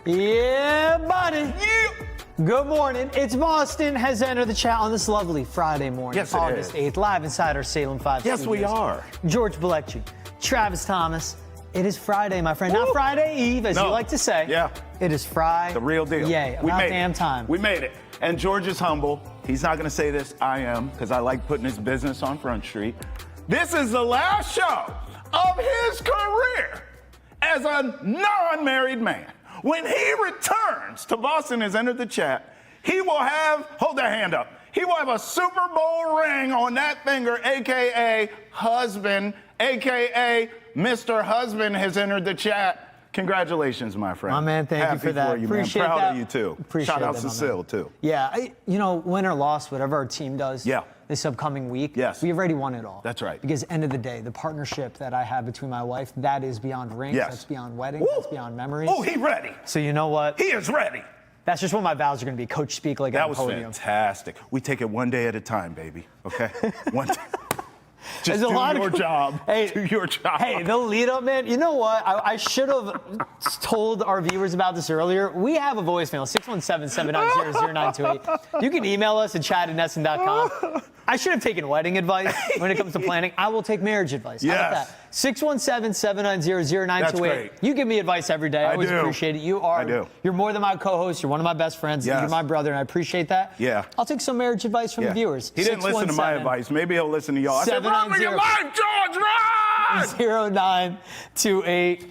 Yeah, buddy. Good morning. It's Boston has entered the chat on this lovely Friday morning, Yes, August 8th, live inside our Salem 5 Yes, studios. we are. George Bilecki, Travis Thomas. It is Friday, my friend. Not Friday Eve, as you like to say. Yeah. It is Friday. The real deal. Yay, about damn time. We made it. And George is humble. He's not going to say this. I am, because I like putting his business on Front Street. This is the last show of his career as a non-married man. When he returns to Boston has entered the chat, he will have, hold that hand up, he will have a Super Bowl ring on that finger, a.k.a. husband, a.k.a. Mr. Husband has entered the chat. Congratulations, my friend. My man, thank you for that. For you, Appreciate man. Proud that. of you, too. Appreciate Shout out that, Cecile, too. Yeah, win or loss, whatever our team does this upcoming week, Yes. we've already won it all. That's right. Because end of the day, the partnership that I have between my wife, that is beyond rings, Yes. that's beyond weddings, that's beyond memories. Oh, he ready. So you know what? He is ready. That's just what my vows are going to be. Coach speak like That on was the podium. fantastic. We take it one day at a time, baby. Okay? One day. Just There's a lot do your of- job. Hey, Do your job. Hey, the lead up, man. You know what? I should have told our viewers about this earlier. We have a voicemail, 617-790-0928. You can email us at chat@nesson.com. I should have taken wedding advice when it comes to planning. I will take marriage advice. How about Yes. that? 617-790-0928. That's great. You give me advice every day. I always do. appreciate it. I do. You're more than my co-host. You're one of my best friends. Yes. You're my brother, and I appreciate that. Yeah. I'll take some marriage advice from the viewers. He didn't listen to my advice. Maybe he'll listen to y'all. I said, run for your life, George, run! 0928.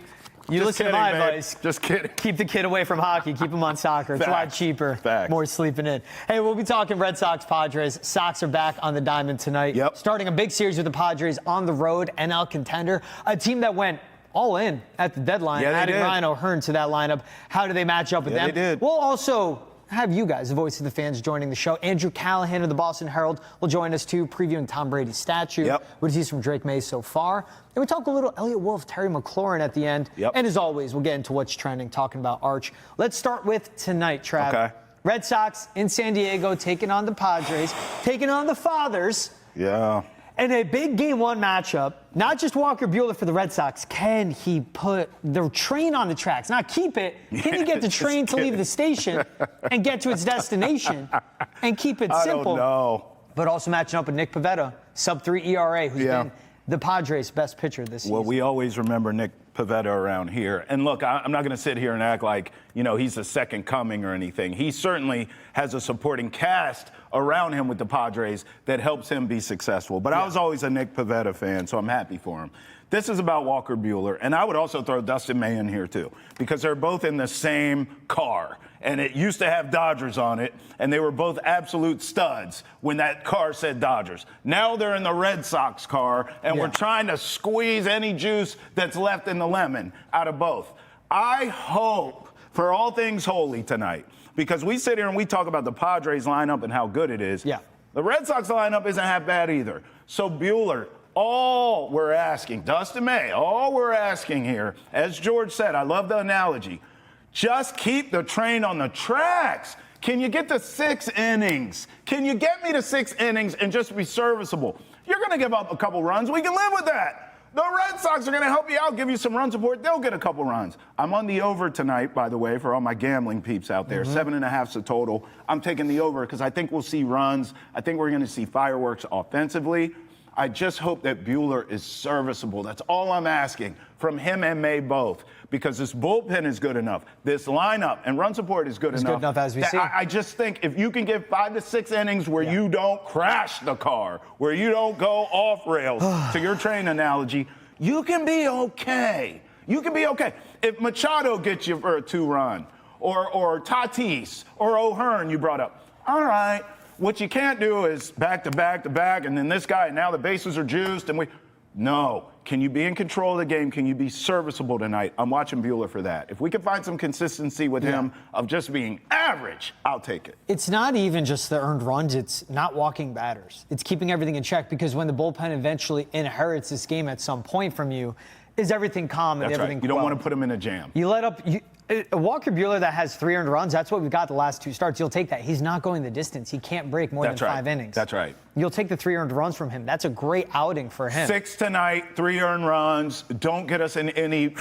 You Just listen kidding, to my babe. advice. Just kidding. Keep the kid away from hockey. Keep him on soccer. It's a lot Facts. cheaper. Facts. More sleeping in. Hey, we'll be talking Red Sox, Padres. Sox are back on the diamond tonight. Yep. Starting a big series with the Padres on the road, NL contender. A team that went all in at the deadline, Yeah, they adding did. Ryan O'Hearn to that lineup. How do they match up with Yeah, them? they did. We'll also have you guys, the voice of the fans, joining the show. Andrew Callahan of the Boston Herald will join us too, previewing Tom Brady's statue. Yep. What he's from Drake May so far. And we talk a little Elliott Wolf, Terry McLaurin at the end. Yep. And as always, we'll get into what's trending, talking about Arch. Let's start with tonight, Trav. Okay. Red Sox in San Diego taking on the Padres, taking on the Fathers. Yeah. And a big Game 1 matchup, not just Walker Buehler for the Red Sox. Can he put the train on the tracks? Not keep it. Can he get the train to leave the station and get to its destination and keep it simple? I don't know. But also matching up with Nick Pivetta, sub-3 ERA, who's been the Padres' best pitcher this season. Well, we always remember Nick Pivetta around here. And look, I'm not going to sit here and act like, he's the second coming or anything. He certainly has a supporting cast around him with the Padres that helps him be successful. But I was always a Nick Pivetta fan, so I'm happy for him. This is about Walker Buehler, and I would also throw Dustin May in here too, because they're both in the same car. And it used to have Dodgers on it, and they were both absolute studs when that car said Dodgers. Now they're in the Red Sox car, and we're trying to squeeze any juice that's left in the lemon out of both. I hope for all things holy tonight, because we sit here and we talk about the Padres lineup and how good it is. Yeah. The Red Sox lineup isn't half bad either. So Buehler, all we're asking, Dustin May, all we're asking here, as George said, I love the analogy, just keep the train on the tracks. Can you get to 6 innings? Can you get me to 6 innings and just be serviceable? You're going to give up a couple runs. We can live with that. The Red Sox are going to help you out, give you some run support. They'll get a couple runs. I'm on the over tonight, by the way, for all my gambling peeps out there. 7.5's the total. I'm taking the over because I think we'll see runs. I think we're going to see fireworks offensively. I just hope that Buehler is serviceable. That's all I'm asking from him and May both, because this bullpen is good enough. This lineup and run support is good enough. Good enough, as we see. I just think if you can get 5 to 6 innings where you don't crash the car, where you don't go off rails, to your train analogy, you can be okay. You can be okay. If Machado gets you for a 2-run, or Tatis, or O'Hearn you brought up, all right. What you can't do is back to back to back, and then this guy, now the bases are juiced, and no. Can you be in control of the game? Can you be serviceable tonight? I'm watching Buehler for that. If we can find some consistency with him of just being average, I'll take it. It's not even just the earned runs. It's not walking batters. It's keeping everything in check, because when the bullpen eventually inherits this game at some point from you, is everything calm and That's everything right. You don't quelled. want to put him in a jam. You let up a Walker Buehler that has 3 earned runs. That's what we've got the last 2 starts. You'll take that. He's not going the distance. He can't break more than 5 innings. That's right. You'll take the 3 earned runs from him. That's a great outing for him. 6 tonight, 3 earned runs. Don't get us in any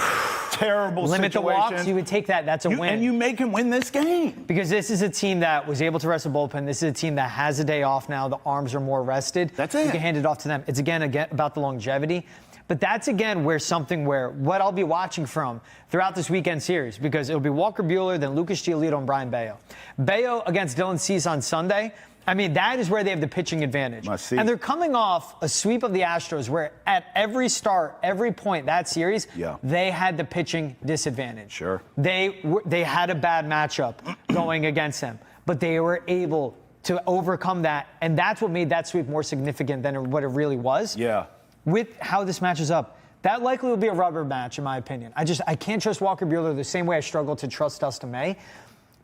terrible Limit the situation. walks. You would take that. That's a win. And you make him win this game. Because this is a team that was able to rest the bullpen. This is a team that has a day off now. The arms are more rested. That's it. You can hand it off to them. It's again about the longevity. But that's, again, what I'll be watching from throughout this weekend series, because it'll be Walker Buehler, then Lucas Giolito, and Brian Bayo. Bayo against Dylan Cease on Sunday. I mean, that is where they have the pitching advantage. Must see. And they're coming off a sweep of the Astros where at every start, every point that series, they had the pitching disadvantage. Sure. They had a bad matchup going against them, but they were able to overcome that, and that's what made that sweep more significant than what it really was. Yeah. With how this matches up, that likely will be a rubber match, in my opinion. I can't trust Walker Buehler the same way I struggle to trust Dustin May.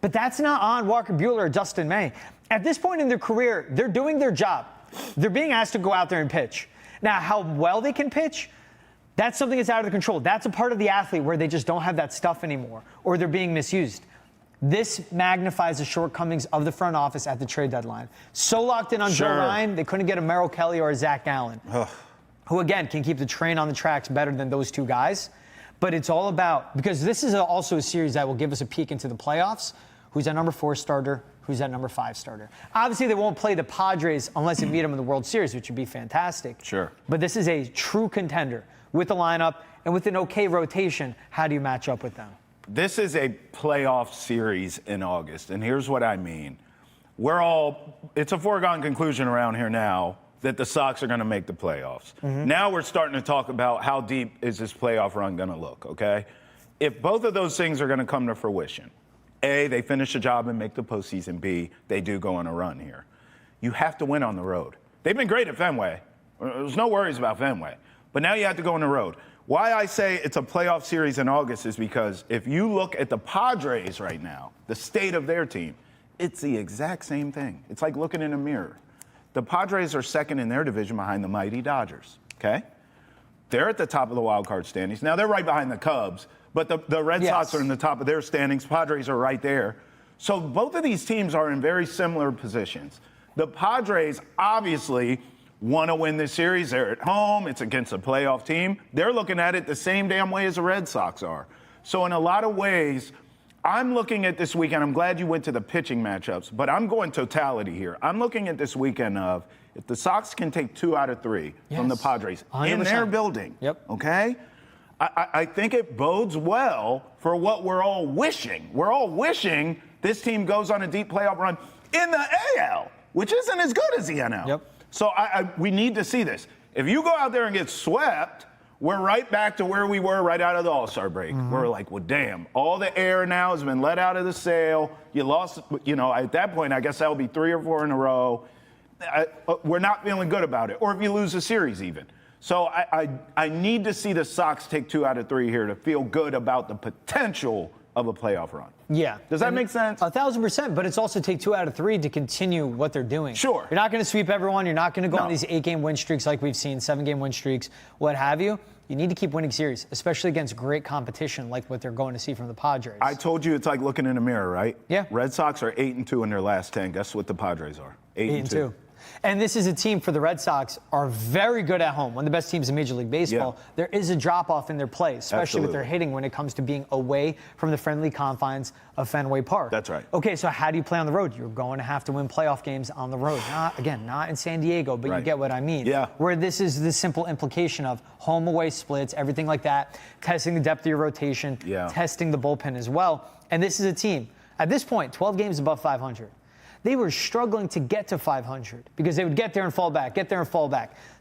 But that's not on Walker Buehler or Dustin May. At this point in their career, they're doing their job. They're being asked to go out there and pitch. Now, how well they can pitch, that's something that's out of their control. That's a part of the athlete where they just don't have that stuff anymore, or they're being misused. This magnifies the shortcomings of the front office at the trade deadline. So locked in on Joe Ryan, they couldn't get a Merrill Kelly or a Zach Gallen. Who, again, can keep the train on the tracks better than those 2 guys. But it's all about, because this is also a series that will give us a peek into the playoffs. Who's that number 4 starter? Who's that number 5 starter? Obviously, they won't play the Padres unless they meet them in the World Series, which would be fantastic. Sure. But this is a true contender with the lineup and with an okay rotation. How do you match up with them? This is a playoff series in August, and here's what I mean. It's a foregone conclusion around here now that the Sox are going to make the playoffs. Now we're starting to talk about how deep is this playoff run going to look, okay? If both of those things are going to come to fruition, A, they finish the job and make the postseason, B, they do go on a run here. You have to win on the road. They've been great at Fenway. There's no worries about Fenway. But now you have to go on the road. Why I say it's a playoff series in August is because if you look at the Padres right now, the state of their team, it's the exact same thing. It's like looking in a mirror. The Padres are second in their division behind the mighty Dodgers, okay? They're at the top of the wild card standings. Now, they're right behind the Cubs, but the Red Sox are in the top of their standings. Padres are right there. So both of these teams are in very similar positions. The Padres obviously want to win this series. They're at home. It's against a playoff team. They're looking at it the same damn way as the Red Sox are. So in a lot of ways, I'm looking at this weekend. I'm glad you went to the pitching matchups, but I'm going totality here. I'm looking at this weekend of if the Sox can take 2 out of 3 from the Padres 100%. in their building, okay? I think it bodes well for what we're all wishing. We're all wishing this team goes on a deep playoff run in the AL, which isn't as good as the NL. So we need to see this. If you go out there and get swept, we're right back to where we were right out of the All-Star break. We're like, well, damn, all the air now has been let out of the sail. You lost, at that point, I guess that'll be 3 or 4 in a row. We're not feeling good about it. Or if you lose a series even. So I need to see the Sox take 2 out of 3 here to feel good about the potential of a playoff run. Yeah. Does that make sense? 1,000%, but it's also take 2 out of 3 to continue what they're doing. Sure. You're not going to sweep everyone. You're not going to go on these 8-game win streaks like we've seen, 7-game win streaks, what have you. You need to keep winning series, especially against great competition like what they're going to see from the Padres. I told you it's like looking in a mirror, right? Yeah. Red Sox are 8-2 in their last 10. Guess what the Padres are? 8-2. And this is a team for the Red Sox are very good at home, one of the best teams in Major League Baseball. Yeah. There is a drop-off in their play, especially with their hitting when it comes to being away from the friendly confines of Fenway Park. That's right. Okay, so how do you play on the road? You're going to have to win playoff games on the road. Not in San Diego, but you get what I mean. Yeah. Where this is the simple implication of home-away splits, everything like that, testing the depth of your rotation, testing the bullpen as well. And this is a team, at this point, 12 games above 500. They were struggling to get to 500 because they would get there and fall back,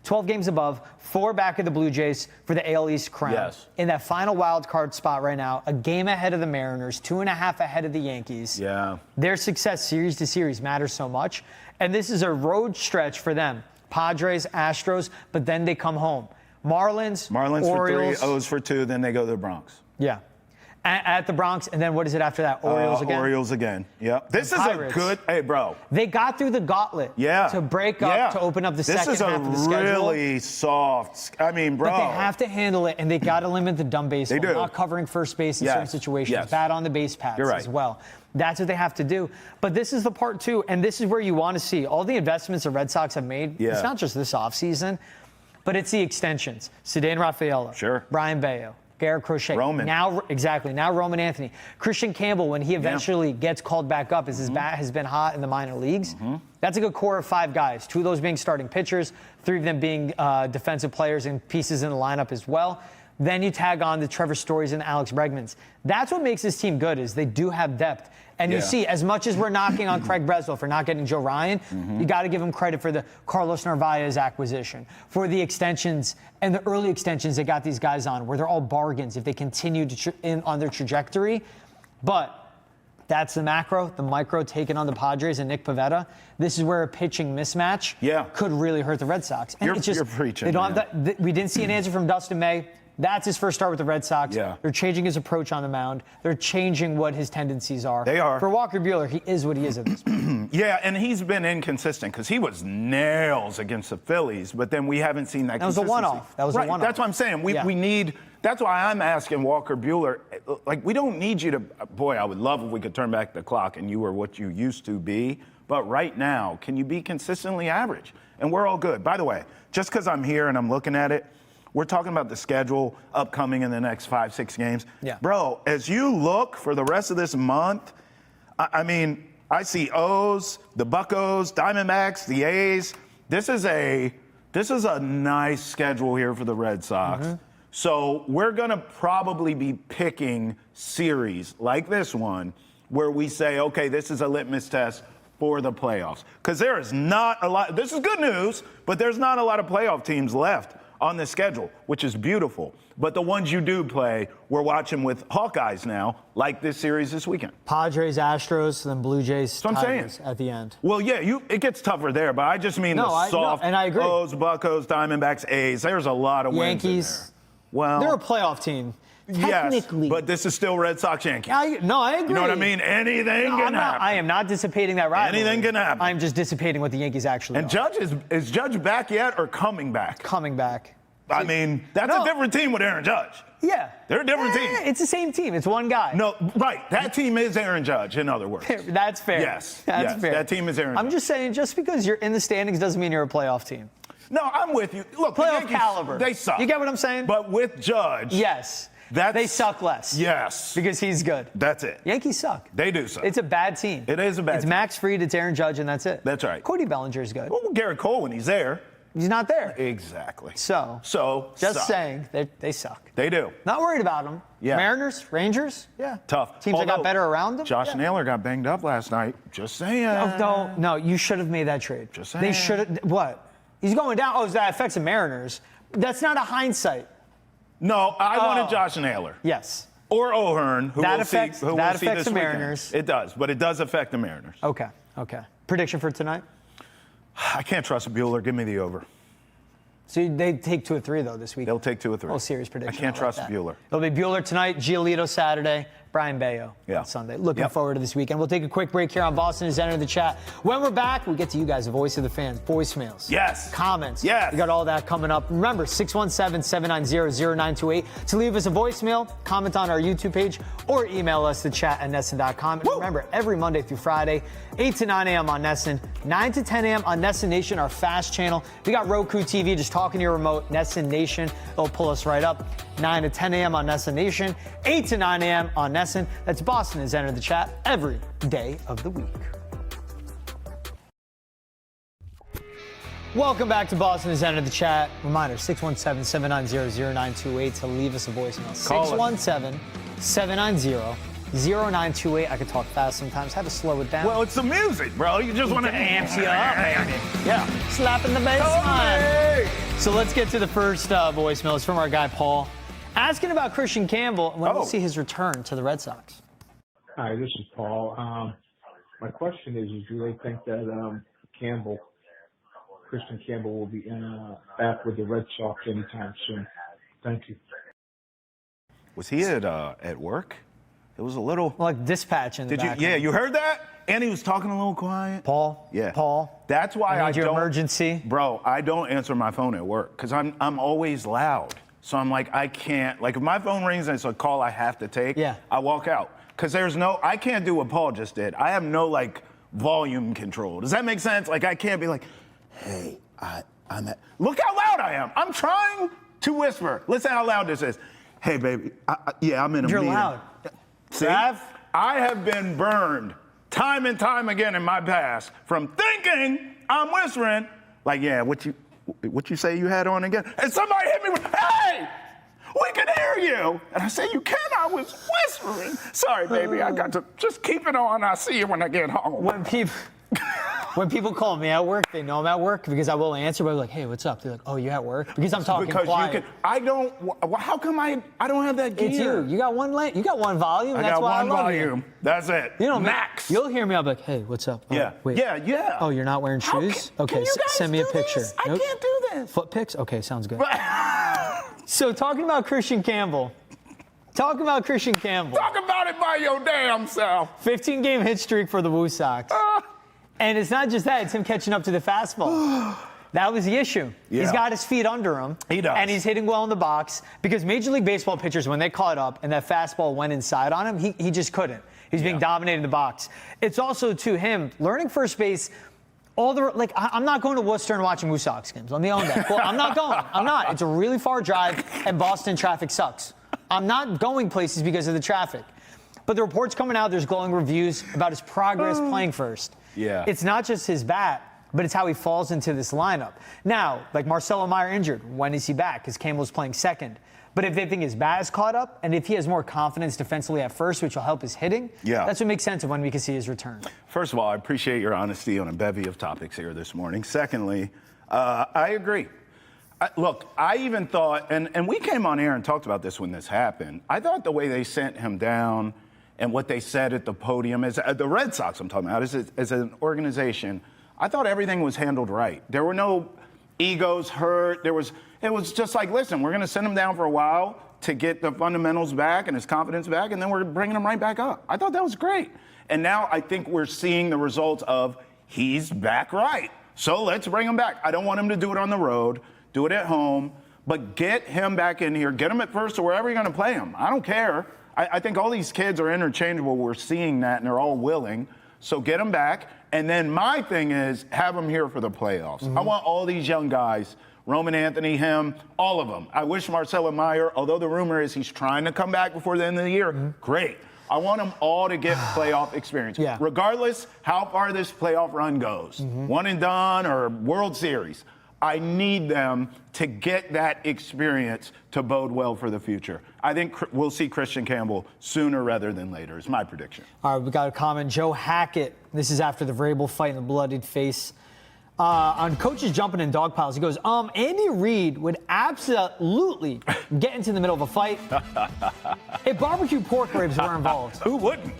12 games above, 4 back of the Blue Jays for the AL East crown. Yes. In that final wild card spot right now, a game ahead of the Mariners, 2.5 ahead of the Yankees. Yeah. Their success series to series matters so much. And this is a road stretch for them. Padres, Astros, but then they come home. Marlins Orioles. for 3, O's for 2, then they go to the Bronx. Yeah. At the Bronx, and then what is it after that? Orioles again? Orioles again. Yep. This is a good. Hey, bro. They got through the gauntlet. To break up, to open up the second half of the schedule. This is a really soft. I mean, bro. But they have to handle it, and they got to limit the dumb baseball. They do. Not covering first base in certain situations. Bad on the base paths as well. That's what they have to do. But this is the part two, and this is where you want to see all the investments the Red Sox have made. It's not just this offseason, but it's the extensions. Cedane Rafaela. Brian Bayo. Garrett Crochet. Roman. Now Roman Anthony. Kristian Campbell, when he eventually gets called back up, as his bat has been hot in the minor leagues. That's a good core of 5 guys. 2 of those being starting pitchers, 3 of them being defensive players and pieces in the lineup as well. Then you tag on the Trevor Stories and Alex Bregmans. That's what makes this team good, is they do have depth. And you see, as much as we're knocking on Craig Breslow for not getting Joe Ryan, you got to give him credit for the Carlos Narvaez acquisition, for the extensions and the early extensions they got these guys on, where they're all bargains if they continue to on their trajectory. But that's the macro, the micro taking on the Padres and Nick Pivetta. This is where a pitching mismatch could really hurt the Red Sox. And you're preaching. They don't have that. We didn't see an answer from Dustin May. That's his first start with the Red Sox. They're changing his approach on the mound. They're changing what his tendencies are. They are. For Walker Buehler, he is what he is at this point. And he's been inconsistent because he was nails against the Phillies, but then we haven't seen that consistency. That was a one-off. That's what I'm saying. We need – that's why I'm asking Walker Buehler. Like, we don't need you to – boy, I would love if we could turn back the clock and you were what you used to be. But right now, can you be consistently average? And we're all good. By the way, just because I'm here and I'm looking at it, we're talking about the schedule upcoming in the next 5-6 games. Bro, as you look for the rest of this month, I mean, I see O's, the Buccos, Diamondbacks, the A's. This is a nice schedule here for the Red Sox. So we're going to probably be picking series like this one where we say, okay, this is a litmus test for the playoffs. Because there is not a lot. This is good news, but there's not a lot of playoff teams left on the schedule, which is beautiful. But the ones you do play, we're watching with Hawkeyes now, like this series this weekend. Padres, Astros, then Blue Jays, Tigers at the end. Well, it gets tougher there, but I just mean the soft and I agree. O's, Buccos, Diamondbacks, A's. There's a lot of wins in there. Well, they're a playoff team. Technically. Yes, but this is still Red Sox Yankees. I agree. You know what I mean? Anything can happen. I am not dissipating that rivalry. Anything can happen. I'm just dissipating what the Yankees actually are. And Judge, is Judge back yet or coming back? Coming back. I mean, that's a different team with Aaron Judge. Yeah. They're a different team. It's the same team. It's one guy. No, right. That team is Aaron Judge, in other words. That's fair. Yes. That's fair. That team is Aaron I'm Judge. just saying, just because you're in the standings doesn't mean you're a playoff team. No, I'm with you. Look, playoff the Yankees, caliber. They suck. You get what I'm saying? But with Judge. Yes. They suck less. Yes. Because he's good. That's it. Yankees suck. They do suck. It's a bad team. It is a bad team. It's Max Fried, it's Aaron Judge, and that's it. That's right. Cody Bellinger's good. Well, Garrett Cole when he's there. He's not there. Exactly. So just saying, they suck. They do. Not worried about them. Yeah. Mariners, Rangers, tough. Teams that got better around them. Josh Naylor got banged up last night. Just saying. No, you should have made that trade. Just saying. They should have. What? He's going down. Oh, that affects the Mariners. That's not a hindsight. No, I wanted Josh Naylor. Yes. Or O'Hearn, who that we'll affects, see. Who that we'll see affects this the weekend. Mariners. It does, but it does affect the Mariners. Okay. Prediction for tonight? I can't trust Buehler. Give me the over. So they take 2 or 3 though this week. They'll take 2 or 3. Oh, serious prediction. I can't trust Buehler. It'll be Buehler tonight, Giolito Saturday, Brian Bayo on Sunday. Looking forward to this weekend. We'll take a quick break here on Boston Has Entered the Chat. When we're back, we get to you guys, the voice of the fans, voicemails. Yes. Comments. Yes. We got all that coming up. Remember, 617-790-0928 to leave us a voicemail, comment on our YouTube page, or email us to chat@nesson.com. And remember, every Monday through Friday, 8 to 9 a.m. on Nesson, 9 to 10 a.m. on Nesson Nation, our fast channel. If you got Roku TV, just talking to your remote, Nesson Nation, it'll pull us right up. 9 to 10 a.m. on Nesson Nation, 8 to 9 a.m. on Nesson. That's Boston Has Entered the Chat every day of the week. Welcome back to Boston Has Entered the Chat. Reminder, 617-790-0928 to leave us a voicemail. 617-790-0928. I could talk fast sometimes. Have to slow it down. Well, it's the music, bro. You just want to amp you up, baby. Yeah. Slapping the bass line. So let's get to the first voicemail. It's from our guy, Paul, asking about Kristian Campbell and when we'll see his return to the Red Sox. Hi, this is Paul. My question is do they think that Kristian Campbell will be back with the Red Sox anytime soon? Thank you. Was he at work? It was a little. Like dispatch in the Did you? background. Yeah, you heard that? And he was talking a little quiet. Paul? Yeah. Paul? That's why I your don't. emergency? Bro, I don't answer my phone at work because I'm always loud. So I'm like, I can't. Like, if my phone rings and it's a call I have to take, I walk out. Because I can't do what Paul just did. I have no, like, volume control. Does that make sense? Like, I can't be like, hey, look how loud I am. I'm trying to whisper. Listen how loud this is. Hey, baby, I'm in a meeting. You're loud. See? I have been burned time and time again in my past from thinking I'm whispering, like, yeah, what you say you had on again? And somebody hit me with, hey, we can hear you. And I say, you can, I was whispering. Sorry, baby, I got to just keep it on. I'll see you when I get home. When people call me at work, they know I'm at work because I will answer, but I'm like, hey, what's up? They're like, oh, you at work? Because I'm talking quiet. How come I don't have that gear? It's you. You got one volume. That's why I love volume. You. That's it. You know, max. You'll hear me. I'll be like, hey, what's up? Oh, yeah. Wait. Yeah. Oh, you're not wearing shoes? Okay, send me a picture. This? I can't do this. Foot pics? Okay, sounds good. So talking about Kristian Campbell. Talk about it by your damn self. 15-game hit streak for the Red Sox. And it's not just that, it's him catching up to the fastball. That was the issue. Yeah. He's got his feet under him. He does. And he's hitting well in the box because Major League Baseball pitchers, when they caught up and that fastball went inside on him, he just couldn't. He's being dominated in the box. It's also, to him, learning first base, I'm not going to Worcester and watching Red Sox games. Let me own that. Well, I'm not going. I'm not. It's a really far drive, and Boston traffic sucks. I'm not going places because of the traffic. But the reports coming out, there's glowing reviews about his progress playing first. Yeah. It's not just his bat, but it's how he falls into this lineup. Now, like Marcelo Meyer injured, when is he back? Because Campbell's playing second. But if they think his bat is caught up, and if he has more confidence defensively at first, which will help his hitting, that's what makes sense of when we can see his return. First of all, I appreciate your honesty on a bevy of topics here this morning. Secondly, I agree. Look, I even thought, and we came on air and talked about this when this happened, I thought the way they sent him down and what they said at the podium, as the Red Sox I'm talking about, as an organization, I thought everything was handled right. There were no egos hurt. It was just like, listen, we're going to send him down for a while to get the fundamentals back and his confidence back, and then we're bringing him right back up. I thought that was great. And now I think we're seeing the results of he's back right. So let's bring him back. I don't want him to do it on the road, do it at home, but get him back in here, get him at first or wherever you're going to play him. I don't care. I think all these kids are interchangeable. We're seeing that, and they're all willing. So get them back. And then my thing is have them here for the playoffs. I want all these young guys, Roman Anthony, him, all of them. I wish Marcelo Meyer, although the rumor is he's trying to come back before the end of the year, great. I want them all to get playoff experience, regardless how far this playoff run goes, one and done or World Series. I need them to get that experience to bode well for the future. I think we'll see Kristian Campbell sooner rather than later, is my prediction. All right, we got a comment. Joe Hackett, this is after the Vrabel fight in the bloodied face. On coaches jumping in dog piles, he goes, Andy Reid would absolutely get into the middle of a fight if barbecue pork ribs were involved. Who wouldn't?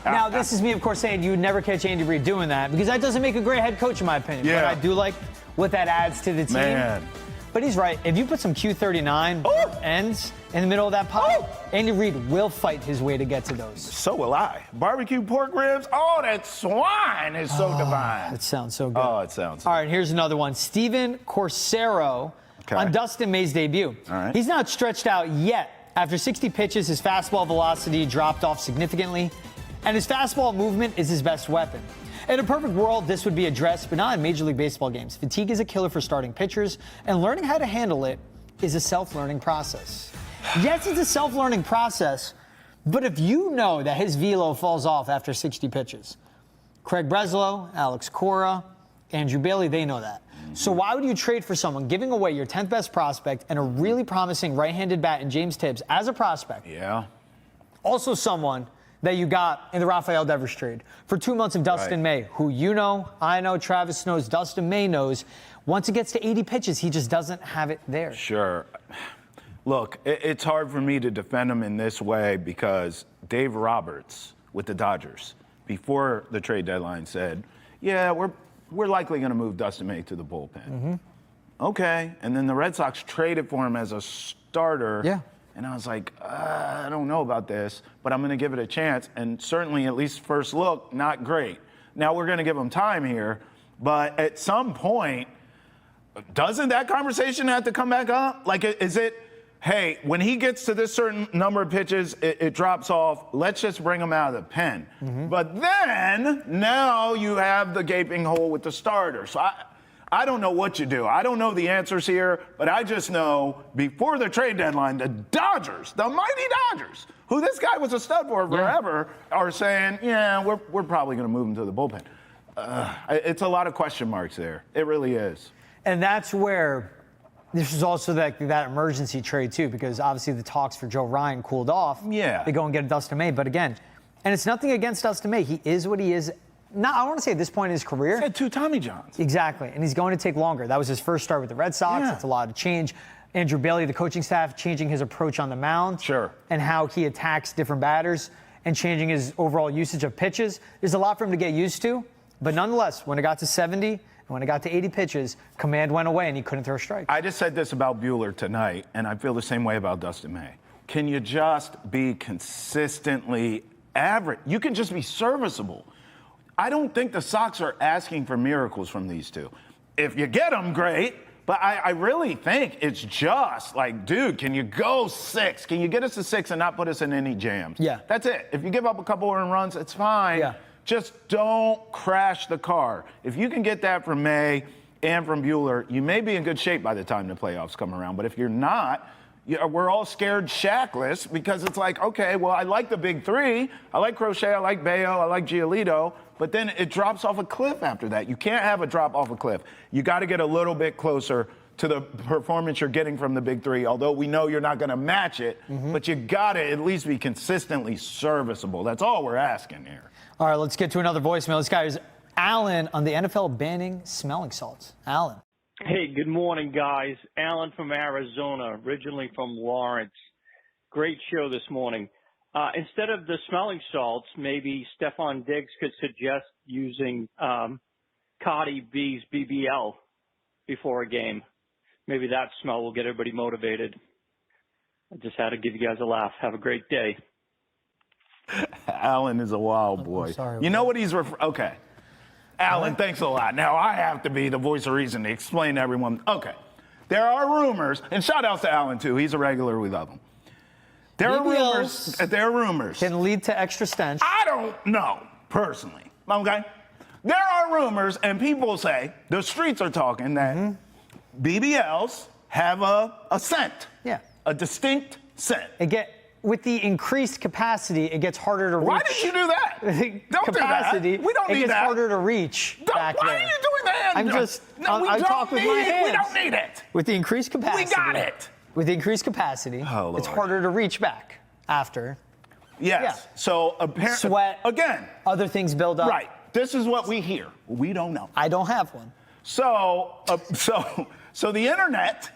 Now, this is me, of course, saying you would never catch Andy Reid doing that because that doesn't make a great head coach, in my opinion. But I do like what that adds to the team. Man. But he's right. If you put some Q39 ends in the middle of that pile, Andy Reid will fight his way to get to those. So will I. Barbecue pork ribs. Oh, that swine is so divine. It sounds so good. Oh, it sounds. All right, here's another one. Steven Corsaro on Dustin May's debut. All right. He's not stretched out yet. After 60 pitches, his fastball velocity dropped off significantly, and his fastball movement is his best weapon. In a perfect world, this would be addressed, but not in Major League Baseball games. Fatigue is a killer for starting pitchers, and learning how to handle it is a self-learning process. Yes, it's a self-learning process, but if you know that his velo falls off after 60 pitches, Craig Breslow, Alex Cora, Andrew Bailey, they know that. So why would you trade for someone giving away your 10th best prospect and a really promising right-handed bat in James Tibbs as a prospect? Yeah. Also someone that you got in the Rafael Devers trade for 2 months of Dustin May, who you know, I know, Travis knows, Dustin May knows. Once it gets to 80 pitches, he just doesn't have it there. Sure. Look, it's hard for me to defend him in this way because Dave Roberts with the Dodgers, before the trade deadline, said, yeah, we're likely going to move Dustin May to the bullpen. Okay. And then the Red Sox traded for him as a starter. Yeah. And I was like, I don't know about this, but I'm going to give it a chance. And certainly, at least first look, not great. Now we're going to give him time here, but at some point, doesn't that conversation have to come back up? Like, is it, hey, when he gets to this certain number of pitches, it drops off. Let's just bring him out of the pen. But then now you have the gaping hole with the starter. So I don't know what you do. I don't know the answers here, but I just know before the trade deadline, the Dodgers, the mighty Dodgers, who this guy was a stud for forever, are saying, yeah, we're probably going to move him to the bullpen. It's a lot of question marks there. It really is. And that's where this is also that emergency trade, too, because obviously the talks for Joe Ryan cooled off. Yeah. They go and get Dustin May. But again, and it's nothing against Dustin May. He is what he is. Not, I want to say at this point in his career. He had 2 Tommy Johns. Exactly. And he's going to take longer. That was his first start with the Red Sox. Yeah. It's a lot of change. Andrew Bailey, the coaching staff, changing his approach on the mound. Sure. And how he attacks different batters and changing his overall usage of pitches. There's a lot for him to get used to. But nonetheless, when it got to 70 and when it got to 80 pitches, command went away and he couldn't throw strikes. I just said this about Buehler tonight, and I feel the same way about Dustin May. Can you just be consistently average? You can just be serviceable. I don't think the Sox are asking for miracles from these two. If you get them, great. But I really think it's just like, dude, can you go 6? Can you get us to 6 and not put us in any jams? Yeah. That's it. If you give up a couple earned runs, it's fine. Yeah. Just don't crash the car. If you can get that from May and from Buehler, you may be in good shape by the time the playoffs come around. But if you're not, we're all scared shackless because it's like, okay, well, I like the big 3. I like Crochet, I like Bayo, I like Giolito. But then it drops off a cliff after that. You can't have a drop off a cliff. You got to get a little bit closer to the performance you're getting from the big 3, although we know you're not going to match it. But you got to at least be consistently serviceable. That's all we're asking here. All right, let's get to another voicemail. This guy is Alan on the NFL banning smelling salts. Alan. Hey, good morning, guys. Alan from Arizona, originally from Lawrence. Great show this morning. Instead of the smelling salts, maybe Stephon Diggs could suggest using Cardi B's BBL before a game. Maybe that smell will get everybody motivated. I just had to give you guys a laugh. Have a great day. Alan is a wild boy. I'm sorry, you know what he's okay. Alan, thanks a lot. Now I have to be the voice of reason to explain to everyone. Okay. There are rumors, and shout outs to Alan too. He's a regular. We love him. There are rumors. There are rumors. Can lead to extra stench. I don't know, personally. Okay? There are rumors, and people say, the streets are talking, that BBLs have a scent. Yeah. A distinct scent. With the increased capacity, it gets harder to reach. Why did you do that? Don't capacity, do that. We don't need that. It gets harder to reach back why there. are you doing that? I'm just, No, I talk with my hands. We don't need it. With the increased capacity. We got it. With the increased capacity, Oh, it's Lord. harder to reach back after. Yes. Yeah. So apparently, Sweat. Again. Other things build up. Right. This is what we hear. We don't know. I don't have one. So the internet.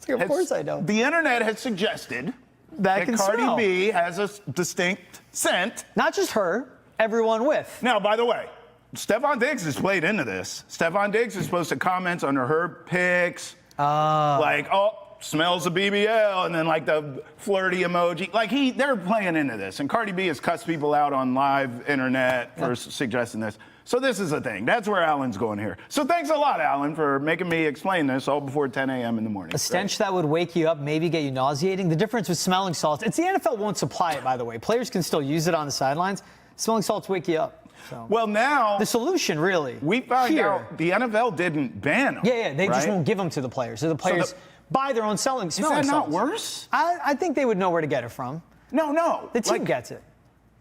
Of course I don't. The internet has suggested that can Cardi smell. B has a distinct scent. Not just her, everyone with. Now, by the way, Stephon Diggs has played into this. Stephon Diggs is supposed to comment under her picks, like, oh, smells of BBL, and then like the flirty emoji. Like they're playing into this. And Cardi B has cussed people out on live internet for suggesting this. So this is the thing. That's where Alan's going here. So thanks a lot, Alan, for making me explain this all before 10 a.m. in the morning. A stench that would wake you up, maybe get you nauseating. The difference with smelling salts, it's the NFL won't supply it, by the way. Players can still use it on the sidelines. Smelling salts wake you up. So. Well, now The solution, really. we found out the NFL didn't ban them. Yeah, they just right? won't give them to the players. So the players buy their own smelling Is salts. that not worse? I think they would know where to get it from. No. The team gets it.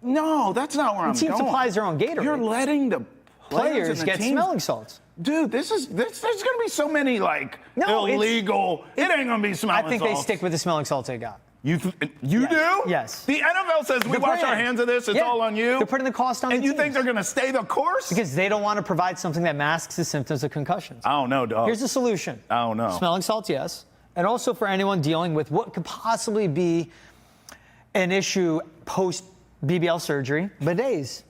No, that's not where I'm The team going. supplies their own Gatorade. You're letting the Players and the get teams, smelling salts. Dude, there's going to be so many No, illegal. It ain't going to be smelling I think salts. they stick with the smelling salts they got. You Yes. do? Yes. The NFL says we The wash our brand. hands of this. It's Yeah. all on you. They're putting the cost on And the you think teams. they're going to stay the course? Because they don't want to provide something that masks the symptoms of concussions. I don't know, dog. Here's the solution. I don't know. Smelling salts, yes. And also for anyone dealing with what could possibly be an issue post BBL surgery, bidets.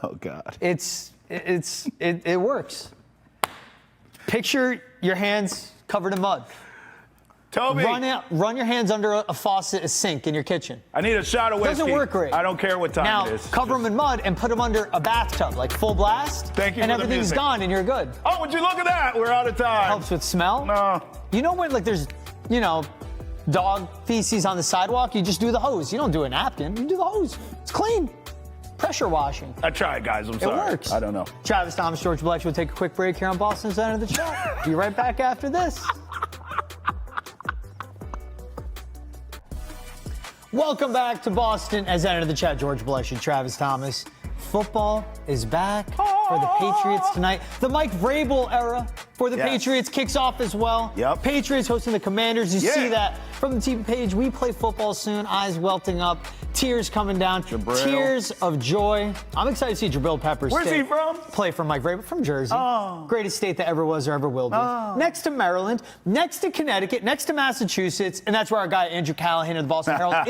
Oh, God. It works. Picture your hands covered in mud. Toby. Run your hands under a faucet, a sink in your kitchen. I need a shot of whiskey. Doesn't work great. I don't care what time now, it is. cover them in mud and put them under a bathtub, like full blast. Thank you and for the everything's music. gone and you're good. Oh, would you look at that? We're out of time. Helps with smell. No. You know when, like, there's, dog feces on the sidewalk? You just do the hose. You don't do a napkin. You do the hose. It's clean. Pressure washing. I tried, guys. I'm sorry. It works. I don't know. Travis Thomas, George Blex. We'll take a quick break here on Boston's End of the Chat. Be right back after this. Welcome back to Boston as End of the Chat. George Blex and Travis Thomas. Football is back for the Patriots tonight. The Mike Vrabel era for the Patriots kicks off as well. Yep. Patriots hosting the Commanders. You see that from the team page. We play football soon. Eyes welting up. Tears coming down. Jabril. Tears of joy. I'm excited to see Jabril Peppers. Where's he from? Play for Mike Vrabel from Jersey. Oh. Greatest state that ever was or ever will be. Oh. Next to Maryland, next to Connecticut, next to Massachusetts, and that's where our guy Andrew Callahan of the Boston Herald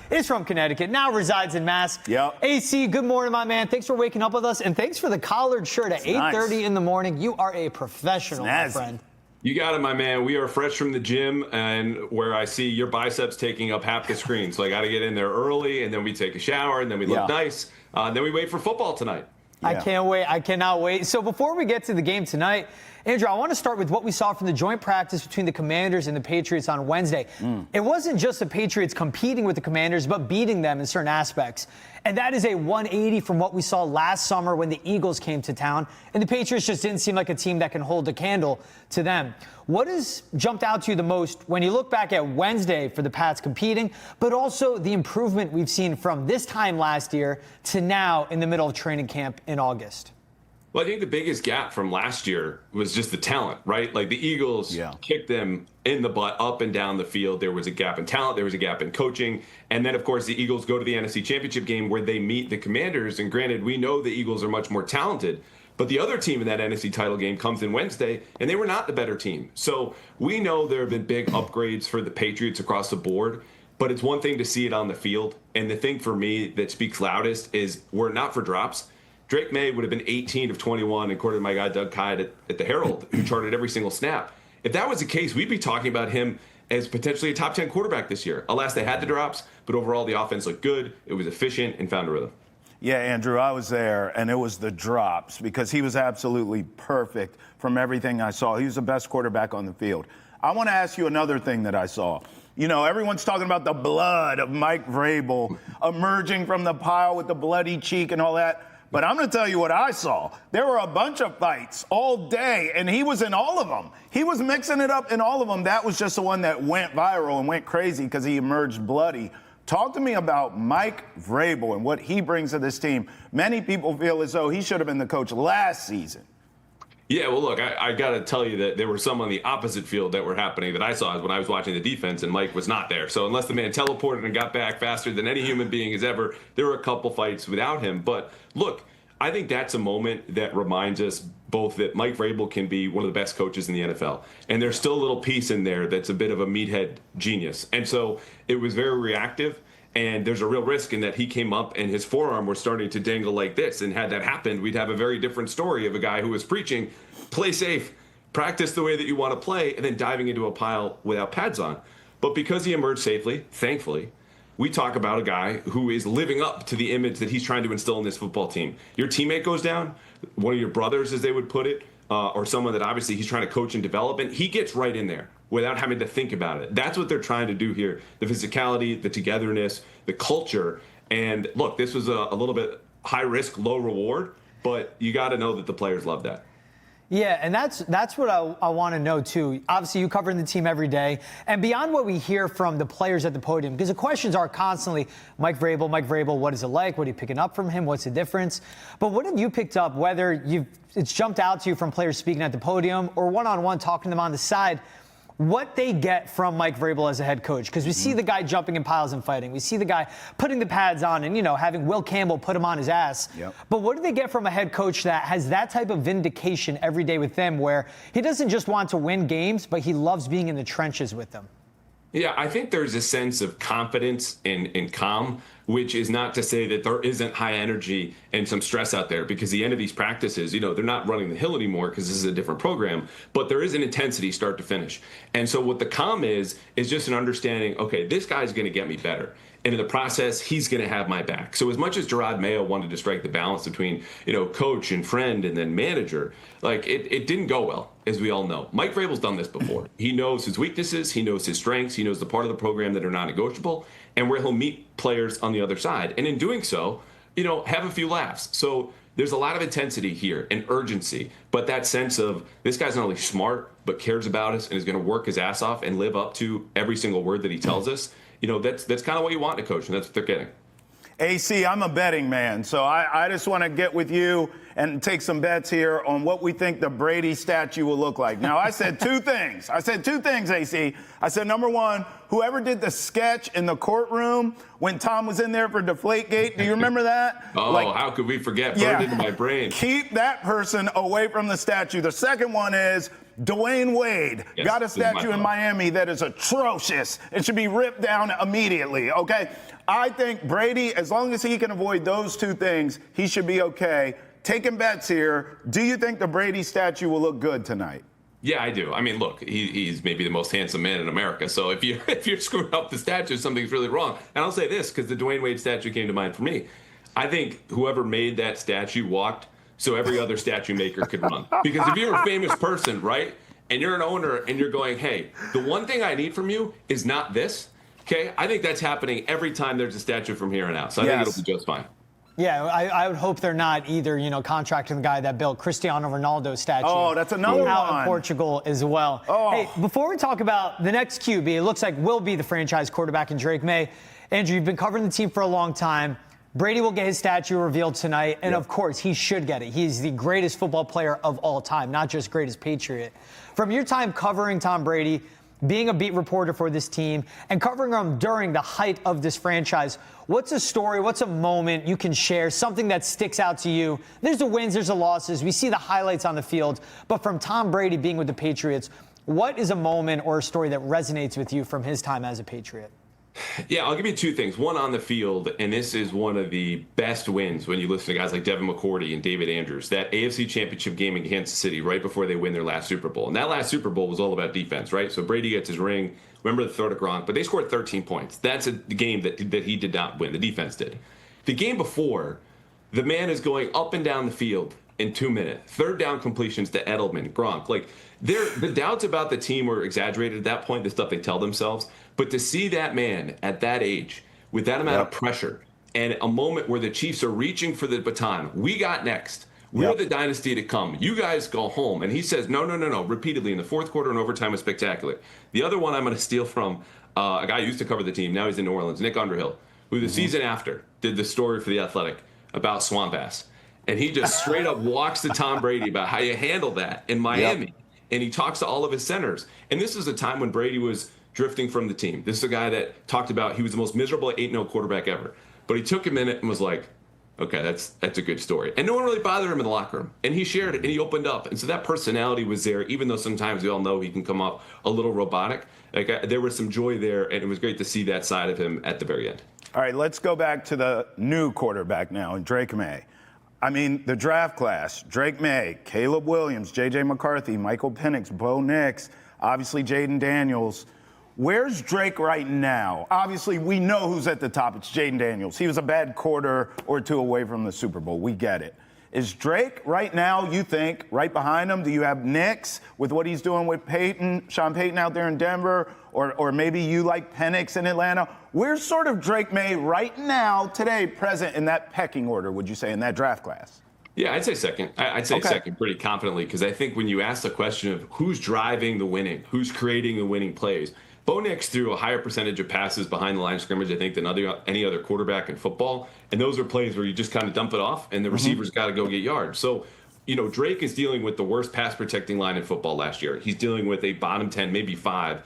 is from Connecticut. Now resides in Mass. Yep. AC, good morning, my man. Thanks for waking up with us, and thanks for the collared shirt at 8:30 in the morning. You are a professional, my friend. You got it, my man. We are fresh from the gym, and where I see your biceps taking up half the screen. So I got to get in there early, and then we take a shower, and then we look nice. Then we wait for football tonight. Yeah. I can't wait. I cannot wait. So before we get to the game tonight, Andrew, I want to start with what we saw from the joint practice between the Commanders and the Patriots on Wednesday. It wasn't just the Patriots competing with the Commanders, but beating them in certain aspects. And that is a 180 from what we saw last summer when the Eagles came to town. And the Patriots just didn't seem like a team that can hold a candle to them. What has jumped out to you the most when you look back at Wednesday for the Pats competing, but also the improvement we've seen from this time last year to now in the middle of training camp in August? Well, I think the biggest gap from last year was just the talent, right? Like the Eagles kicked them in the butt up and down the field. There was a gap in talent. There was a gap in coaching. And then, of course, the Eagles go to the NFC Championship game where they meet the Commanders. And granted, we know the Eagles are much more talented. But the other team in that NFC title game comes in Wednesday, and they were not the better team. So we know there have been big upgrades for the Patriots across the board. But it's one thing to see it on the field. And the thing for me that speaks loudest is we're not for drops. Drake May would have been 18 of 21, according to my guy Doug Kyde at the Herald, who charted every single snap. If that was the case, we'd be talking about him as potentially a top 10 quarterback this year. Alas, they had the drops, but overall the offense looked good. It was efficient and found a rhythm. Yeah, Andrew, I was there, and it was the drops because he was absolutely perfect from everything I saw. He was the best quarterback on the field. I want to ask you another thing that I saw. You know, everyone's talking about the blood of Mike Vrabel emerging from the pile with the bloody cheek and all that. But I'm going to tell you what I saw. There were a bunch of fights all day, and he was in all of them. He was mixing it up in all of them. That was just the one that went viral and went crazy because he emerged bloody. Talk to me about Mike Vrabel and what he brings to this team. Many people feel as though he should have been the coach last season. Yeah, well, look, I got to tell you that there were some on the opposite field that were happening that I saw when I was watching the defense, and Mike was not there. So unless the man teleported and got back faster than any human being has ever, there were a couple fights without him. But look, I think that's a moment that reminds us both that Mike Vrabel can be one of the best coaches in the NFL. And there's still a little piece in there that's a bit of a meathead genius. And so it was very reactive. And there's a real risk in that he came up and his forearm was starting to dangle like this. And had that happened, we'd have a very different story of a guy who was preaching, play safe, practice the way that you want to play, and then diving into a pile without pads on. But because he emerged safely, thankfully, we talk about a guy who is living up to the image that he's trying to instill in this football team. Your teammate goes down, one of your brothers, as they would put it, or someone that obviously he's trying to coach and develop, and he gets right in there without having to think about it. That's what they're trying to do here. The physicality, the togetherness, the culture. And look, this was a little bit high risk, low reward, but you got to know that the players love that. Yeah, and that's what I want to know, too. Obviously, you covering the team every day. And beyond what we hear from the players at the podium, because the questions are constantly, Mike Vrabel, what is it like? What are you picking up from him? What's the difference? But what have you picked up, whether it's jumped out to you from players speaking at the podium or one-on-one talking to them on the side, what they get from Mike Vrabel as a head coach? Because we see the guy jumping in piles and fighting. We see the guy putting the pads on and, having Will Campbell put him on his ass. Yep. But what do they get from a head coach that has that type of vindication every day with them, where he doesn't just want to win games, but he loves being in the trenches with them? Yeah, I think there's a sense of confidence and calm, which is not to say that there isn't high energy and some stress out there, because the end of these practices, they're not running the hill anymore because this is a different program, but there is an intensity start to finish. And so what the calm is just an understanding, okay, this guy's going to get me better. And in the process, he's going to have my back. So as much as Gerard Mayo wanted to strike the balance between, coach and friend and then manager, like it didn't go well, as we all know. Mike Vrabel's done this before. He knows his weaknesses. He knows his strengths. He knows the part of the program that are non-negotiable and where he'll meet players on the other side. And in doing so, have a few laughs. So there's a lot of intensity here and urgency, but that sense of this guy's not only smart, but cares about us and is going to work his ass off and live up to every single word that he tells us. That's kind of what you want in a coach, and that's what they're getting. AC, I'm a betting man, so I just want to get with you and take some bets here on what we think the Brady statue will look like. Now, I said two things. AC. I said, number one, whoever did the sketch in the courtroom when Tom was in there for Deflategate, do you remember that? How could we forget? Burned into my brain. Keep that person away from the statue. The second one is Dwayne Wade got a statue in Miami that is atrocious. It should be ripped down immediately, okay? I think Brady, as long as he can avoid those two things, he should be okay. Taking bets here. Do you think the Brady statue will look good tonight? Yeah, I do. I mean, look, he's maybe the most handsome man in America. So if you're screwing up the statue, something's really wrong. And I'll say this, because the Dwayne Wade statue came to mind for me. I think whoever made that statue walked so every other statue maker could run. Because if you're a famous person, right, and you're an owner and you're going, hey, the one thing I need from you is not this, okay? I think that's happening every time there's a statue from here on out. So I think it'll be just fine. Yeah, I would hope they're not either, contracting the guy that built Cristiano Ronaldo's statue. Oh, that's another out one. in Portugal as well. Oh. Hey, before we talk about the next QB, it looks like will be the franchise quarterback in Drake May. Andrew, you've been covering the team for a long time. Brady will get his statue revealed tonight, and of course, he should get it. He's the greatest football player of all time, not just greatest Patriot. From your time covering Tom Brady, being a beat reporter for this team, and covering him during the height of this franchise, what's a story, what's a moment you can share, something that sticks out to you? There's the wins, there's the losses. We see the highlights on the field. But from Tom Brady being with the Patriots, what is a moment or a story that resonates with you from his time as a Patriot? Yeah, I'll give you two things. One on the field, and this is one of the best wins when you listen to guys like Devin McCourty and David Andrews. That AFC Championship game in Kansas City right before they win their last Super Bowl. And that last Super Bowl was all about defense, right? So Brady gets his ring. Remember the throw to Gronk, but they scored 13 points. That's the game that he did not win. The defense did. The game before, the man is going up and down the field in 2 minutes. Third down completions to Edelman, Gronk. Like, the doubts about the team were exaggerated at that point, the stuff they tell themselves. But to see that man at that age with that amount of pressure and a moment where the Chiefs are reaching for the baton, we got next. We're the dynasty to come. You guys go home. And he says, no, repeatedly in the fourth quarter and overtime was spectacular. The other one I'm going to steal from a guy who used to cover the team. Now he's in New Orleans, Nick Underhill, who the season after did the story for The Athletic about swamp ass. And he just straight up walks to Tom Brady about how you handle that in Miami. And he talks to all of his centers. And this is a time when Brady was drifting from the team. This is a guy that talked about he was the most miserable 8-0 quarterback ever. But he took a minute and was like, okay, that's a good story. And no one really bothered him in the locker room. And he shared it and he opened up. And so that personality was there, even though sometimes we all know he can come off a little robotic. There was some joy there, and it was great to see that side of him at the very end. All right, let's go back to the new quarterback now, Drake May. I mean, the draft class, Drake May, Caleb Williams, J.J. McCarthy, Michael Penix, Bo Nix, obviously Jaden Daniels. Where's Drake right now? Obviously, we know who's at the top. It's Jaden Daniels. He was a bad quarter or two away from the Super Bowl. We get it. Is Drake right now, you think, right behind him? Do you have Nix with what he's doing with Sean Payton out there in Denver? Or maybe you like Penix in Atlanta? Where's sort of Drake May right now, today, present in that pecking order, would you say, in that draft class? Yeah, I'd say second. I'd say second pretty confidently, because I think when you ask the question of who's driving the winning, who's creating the winning plays, Bo Nix threw a higher percentage of passes behind the line of scrimmage, I think, than any other quarterback in football. And those are plays where you just kind of dump it off, and the receivers got to go get yards. So, Drake is dealing with the worst pass protecting line in football last year. He's dealing with a bottom 10, maybe 5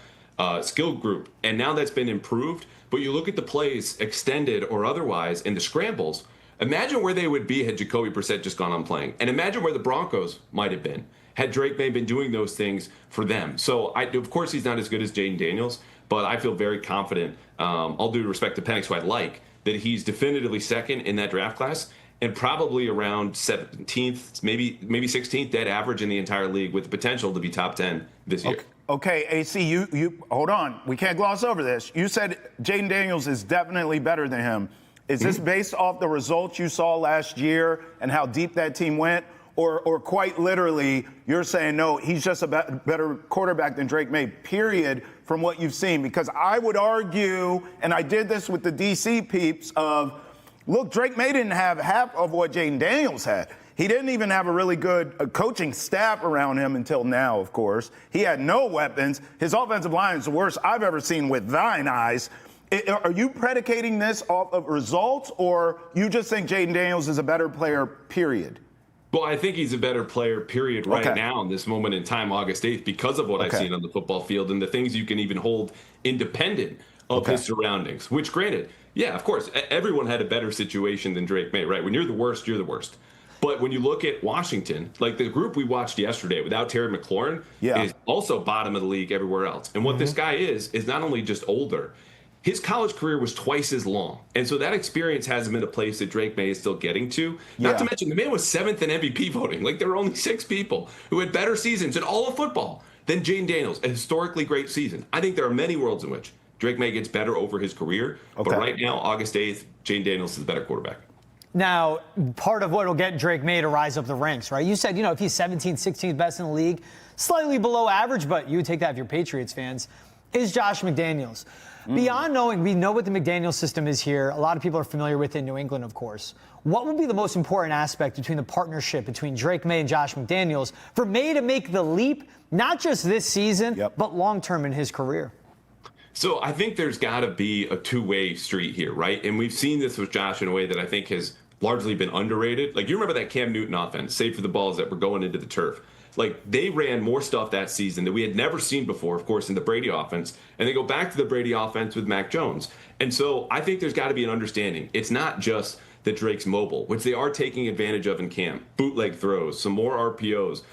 skill group. And now that's been improved. But you look at the plays, extended or otherwise, and the scrambles. Imagine where they would be had Jacoby Brissett just gone on playing. And imagine where the Broncos might have been had Drake May been doing those things for them. So, of course, he's not as good as Jaden Daniels, but I feel very confident, all due respect to Penix, who I like, that he's definitively second in that draft class and probably around 17th, maybe 16th dead average in the entire league with the potential to be top 10 this year. Okay, AC, you hold on. We can't gloss over this. You said Jaden Daniels is definitely better than him. Is this based off the results you saw last year and how deep that team went? Or quite literally, you're saying, no, he's just a better quarterback than Drake May, period, from what you've seen? Because I would argue, and I did this with the DC peeps, of, look, Drake May didn't have half of what Jaden Daniels had. He didn't even have a really good coaching staff around him until now, of course. He had no weapons. His offensive line is the worst I've ever seen with thine eyes. Are you predicating this off of results, or you just think Jaden Daniels is a better player, period? Well, I think he's a better player, period, right now in this moment in time, August 8th, because of what I've seen on the football field and the things you can even hold independent of his surroundings, which, granted, yeah, of course, everyone had a better situation than Drake May, right? When you're the worst, you're the worst. But when you look at Washington, like the group we watched yesterday without Terry McLaurin is also bottom of the league everywhere else. And what this guy is not only just older, his college career was twice as long. And so that experience has him in a place that Drake May is still getting to. Not to mention, the man was 7th in MVP voting. Like, there were only 6 people who had better seasons in all of football than Jaden Daniels, a historically great season. I think there are many worlds in which Drake May gets better over his career. But right now, August 8th, Jaden Daniels is the better quarterback. Now, part of what will get Drake May to rise up the ranks, right? You said, if he's 17th, 16th best in the league, slightly below average, but you would take that if you're Patriots fans, is Josh McDaniels. Beyond knowing, we know what the McDaniels system is here. A lot of people are familiar with it in New England, of course. What will be the most important aspect between the partnership between Drake May and Josh McDaniels for May to make the leap, not just this season, but long-term in his career? So I think there's got to be a two-way street here, right? And we've seen this with Josh in a way that I think has largely been underrated. Like, you remember that Cam Newton offense, save for the balls that were going into the turf. Like, they ran more stuff that season that we had never seen before, of course, in the Brady offense. And they go back to the Brady offense with Mac Jones. And so I think there's got to be an understanding. It's not just that Drake's mobile, which they are taking advantage of in camp. Bootleg throws, some more RPOs,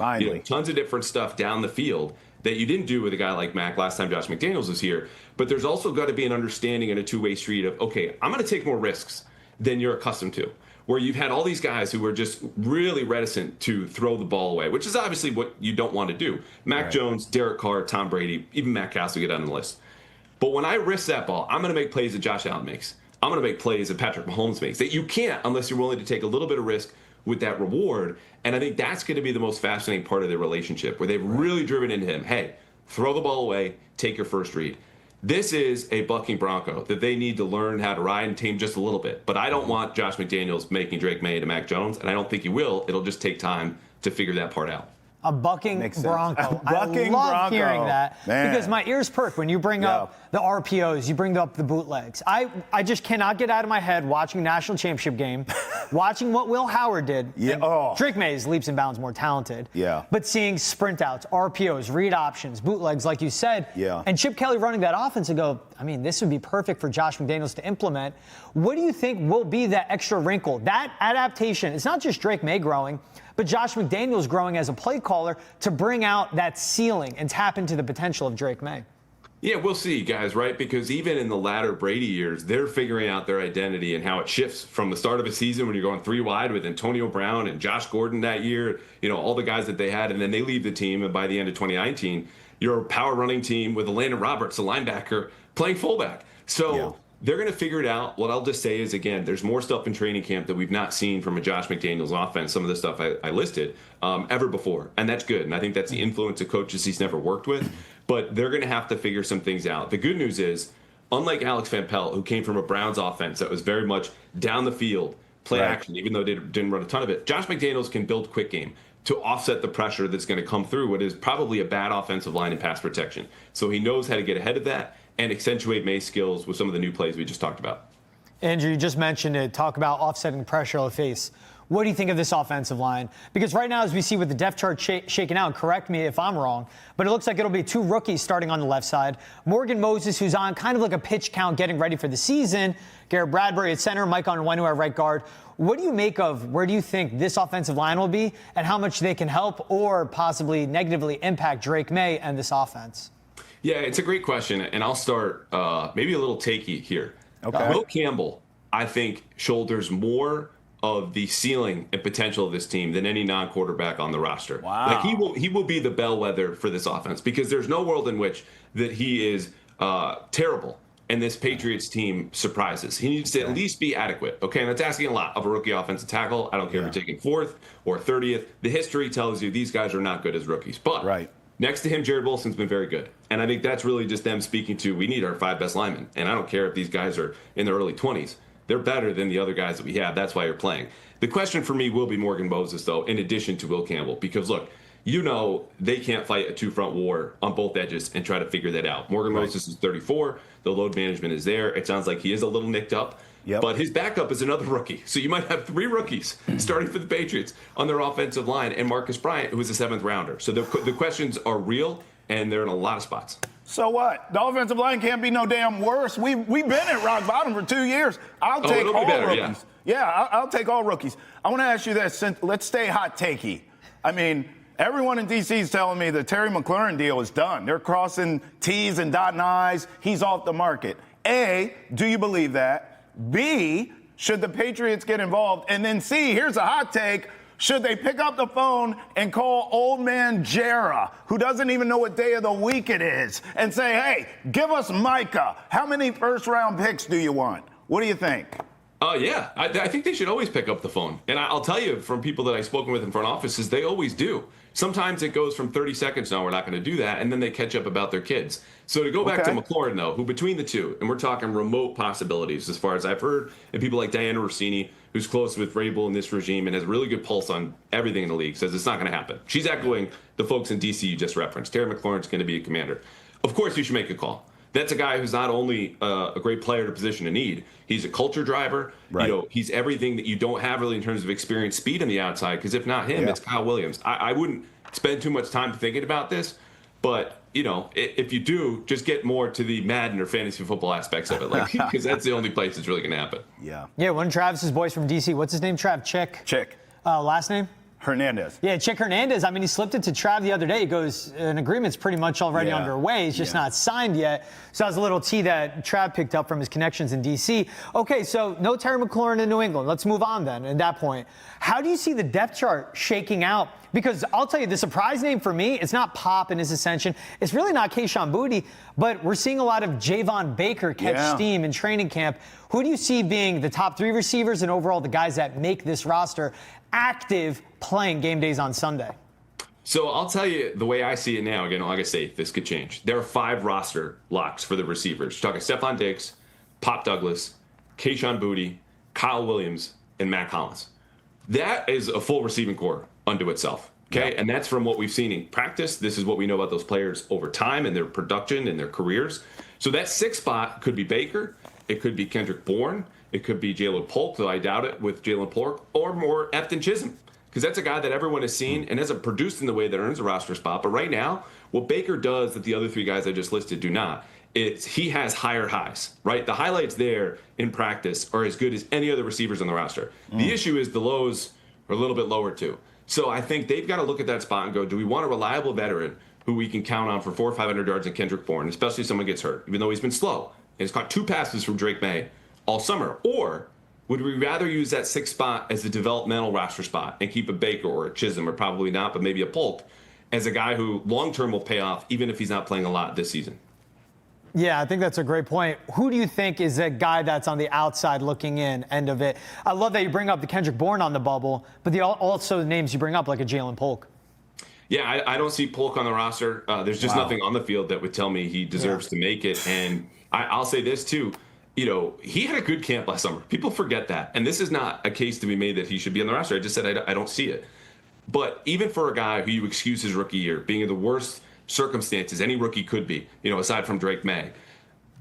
tons of different stuff down the field that you didn't do with a guy like Mac last time Josh McDaniels was here. But there's also got to be an understanding and a two-way street of, okay, I'm going to take more risks than you're accustomed to, where you've had all these guys who were just really reticent to throw the ball away, which is obviously what you don't want to do. Mac Jones, Derek Carr, Tom Brady, even Matt Castle get on the list. But when I risk that ball, I'm going to make plays that Josh Allen makes. I'm going to make plays that Patrick Mahomes makes that you can't unless you're willing to take a little bit of risk with that reward. And I think that's going to be the most fascinating part of their relationship, where they've really driven into him, hey, throw the ball away, take your first read. This is a bucking bronco that they need to learn how to ride and tame just a little bit. But I don't want Josh McDaniels making Drake May to Mac Jones, and I don't think he will. It'll just take time to figure that part out. A bucking bronco. I love hearing that because my ears perk when you bring up the RPOs, you bring up the bootlegs. I just cannot get out of my head watching National Championship game, watching what Will Howard did. Drake May is leaps and bounds more talented. But seeing sprint outs, RPOs, read options, bootlegs, like you said, and Chip Kelly running that offense and go, I mean, this would be perfect for Josh McDaniels to implement. What do you think will be that extra wrinkle, that adaptation? It's not just Drake May growing, but Josh McDaniels growing as a play caller to bring out that ceiling and tap into the potential of Drake May. Yeah, we'll see, guys, right? Because even in the latter Brady years, they're figuring out their identity and how it shifts from the start of a season when you're going 3 wide with Antonio Brown and Josh Gordon that year, all the guys that they had, and then they leave the team, and by the end of 2019, you're a power running team with Landon Roberts, a linebacker, playing fullback. So they're going to figure it out. What I'll just say is, again, there's more stuff in training camp that we've not seen from a Josh McDaniels offense, some of the stuff I listed, ever before. And that's good. And I think that's the influence of coaches he's never worked with. But they're going to have to figure some things out. The good news is, unlike Alex Van Pelt, who came from a Browns offense that was very much down the field, play action, even though they didn't run a ton of it, Josh McDaniels can build quick game to offset the pressure that's going to come through what is probably a bad offensive line in pass protection. So he knows how to get ahead of that and accentuate May's skills with some of the new plays we just talked about. Andrew, you just mentioned it. Talk about offsetting pressure on the face. What do you think of this offensive line? Because right now, as we see with the depth chart shaking out, correct me if I'm wrong, but it looks like it'll be 2 rookies starting on the left side. Morgan Moses, who's on kind of like a pitch count getting ready for the season. Garrett Bradbury at center, Mike Onwenu at right guard. What do you make of where do you think this offensive line will be and how much they can help or possibly negatively impact Drake May and this offense? Yeah, it's a great question, and I'll start maybe a little takey here. Okay. Will Campbell, I think, shoulders more of the ceiling and potential of this team than any non-quarterback on the roster. Wow. Like he will be the bellwether for this offense because there's no world in which that he is terrible and this Patriots team surprises. He needs to at least be adequate. Okay, and that's asking a lot of a rookie offensive tackle. I don't care if you're taking 4th or 30th. The history tells you these guys are not good as rookies. But next to him, Jared Wilson's been very good. And I think that's really just them speaking to, we need our 5 best linemen. And I don't care if these guys are in their early 20s. They're better than the other guys that we have. That's why you're playing. The question for me will be Morgan Moses, though, in addition to Will Campbell. Because, look, they can't fight a two-front war on both edges and try to figure that out. Morgan Moses is 34. The load management is there. It sounds like he is a little nicked up. But his backup is another rookie. So you might have 3 rookies starting for the Patriots on their offensive line, and Marcus Bryant, who is a 7th rounder. So the questions are real, and they're in a lot of spots. So what? The offensive line can't be no damn worse. We've been at rock bottom for 2 years. I'll take all rookies. I'll take all rookies. I want to ask you this. Let's stay hot takey. I mean, everyone in D.C. is telling me the Terry McLaurin deal is done. They're crossing T's and dotting I's. He's off the market. A, do you believe that? B, should the Patriots get involved? And then C, here's a hot take. Should they pick up the phone and call old man Jera, who doesn't even know what day of the week it is, and say, hey, give us Micah. How many first-round picks do you want? What do you think? Yeah, I think they should always pick up the phone. And I'll tell you from people that I've spoken with in front offices, they always do. Sometimes it goes from 30 seconds, no, we're not going to do that, and then they catch up about their kids. So to go back to McLaurin, though, who between the two, and we're talking remote possibilities as far as I've heard, and people like Diana Rossini, who's close with Vrabel in this regime and has a really good pulse on everything in the league, says it's not going to happen. She's echoing the folks in D.C. you just referenced. Terry McLaurin's going to be a commander. Of course, you should make a call. That's a guy who's not only a great player to position a need, he's a culture driver. He's everything that you don't have really in terms of experience, speed on the outside, because if not him, it's Kyle Williams. I wouldn't spend too much time thinking about this, but if you do, just get more to the Madden or fantasy football aspects of it, because that's the only place it's really going to happen. Yeah, one of Travis's boys from D.C., what's his name, Trav? Chick. Last name? Hernandez. Yeah, Chick Hernandez. I mean, he slipped it to Trav the other day. He goes, an agreement's pretty much already underway. It's just not signed yet. So that was a little tea that Trav picked up from his connections in D.C. Okay, so no Terry McLaurin in New England. Let's move on then at that point. How do you see the depth chart shaking out? Because I'll tell you, the surprise name for me, it's not Pop in his ascension. It's really not Kayshon Boutte, but we're seeing a lot of Javon Baker catch steam in training camp. Who do you see being the top 3 receivers and overall the guys that make this roster active playing game days on Sunday? So I'll tell you the way I see it now. Again, like I say, this could change. There are 5 roster locks for the receivers. You're talking Stephon Diggs, Pop Douglas, Kayshon Boutte, Kyle Williams, and Matt Collins. That is a full receiving core unto itself. Okay, and that's from what we've seen in practice. This is what we know about those players over time and their production and their careers. So that 6th spot could be Baker. It could be Kendrick Bourne. It could be Jalen Polk, though I doubt it, with Jalen Polk, or more Efton Chisholm, because that's a guy that everyone has seen and hasn't produced in the way that earns a roster spot. But right now, what Baker does that the other 3 guys I just listed do not, he has higher highs, right? The highlights there in practice are as good as any other receivers on the roster. The issue is the lows are a little bit lower, too. So I think they've got to look at that spot and go, do we want a reliable veteran who we can count on for 400 or 500 yards in Kendrick Bourne, especially if someone gets hurt, even though he's been slow and he's caught 2 passes from Drake May all summer? Or would we rather use that 6th spot as a developmental roster spot and keep a Baker or a Chisholm, or probably not, but maybe a Polk, as a guy who long-term will pay off even if he's not playing a lot this season? Yeah, I think that's a great point. Who do you think is a guy that's on the outside looking in end of it? I love that you bring up the Kendrick Bourne on the bubble, but also the names you bring up, like a Jalen Polk. Yeah, I don't see Polk on the roster. There's just nothing on the field that would tell me he deserves to make it. And I'll say this, too. He had a good camp last summer. People forget that. And this is not a case to be made that he should be on the roster. I just said I don't see it. But even for a guy who you excuse his rookie year, being in the worst circumstances any rookie could be, aside from Drake May,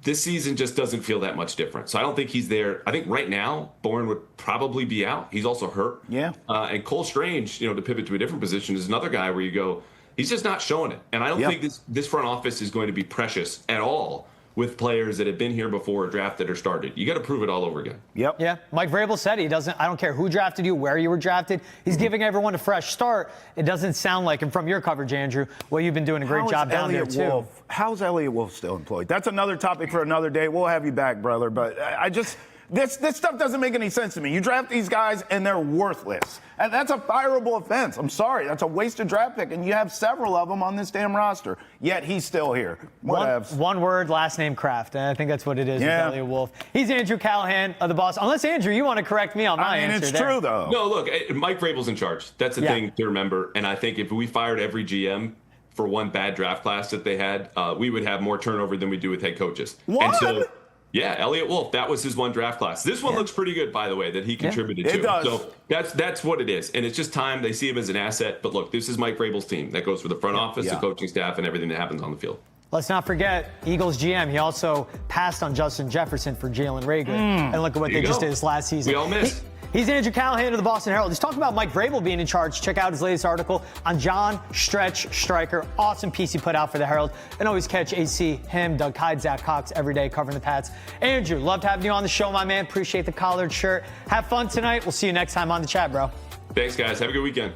this season just doesn't feel that much different. So I don't think he's there. I think right now, Bourne would probably be out. He's also hurt. Yeah. And Cole Strange, to pivot to a different position, is another guy where you go, he's just not showing it. And I don't think this front office is going to be precious at all with players that have been here before, drafted or started. You got to prove it all over again. Yep. Yeah, Mike Vrabel said he doesn't. I don't care who drafted you, where you were drafted. He's giving everyone a fresh start. It doesn't sound like, and from your coverage, Andrew, well, you've been doing a great job down there too. How's Elliott Wolf still employed? That's another topic for another day. We'll have you back, brother. But I just. This stuff doesn't make any sense to me. You draft these guys and they're worthless. And that's a fireable offense. I'm sorry. That's a wasted draft pick. And you have several of them on this damn roster. Yet he's still here. One word, last name Kraft. And I think that's what it is with Elliott Wolf. He's Andrew Callahan of the Boss. Unless, Andrew, you want to correct me on my answer. It's true, though. No, look, Mike Vrabel's in charge. That's the thing to remember. And I think if we fired every GM for one bad draft class that they had, we would have more turnover than we do with head coaches. What? And so, yeah, Elliott Wolf, that was his one draft class. This one looks pretty good, by the way, that he contributed to. It does. So that's what it is. And it's just time. They see him as an asset. But look, this is Mike Vrabel's team. That goes for the front office, the coaching staff, and everything that happens on the field. Let's not forget, Eagles GM, he also passed on Justin Jefferson for Jalen Reagor. And look at what they just did this last season. We all missed. He's Andrew Callahan of the Boston Herald. He's talking about Mike Vrabel being in charge. Check out his latest article on John Stretch Stryker. Awesome piece he put out for the Herald. And always catch AC, him, Doug Hyde, Zach Cox every day covering the Pats. Andrew, loved having you on the show, my man. Appreciate the collared shirt. Have fun tonight. We'll see you next time on the chat, bro. Thanks, guys. Have a good weekend.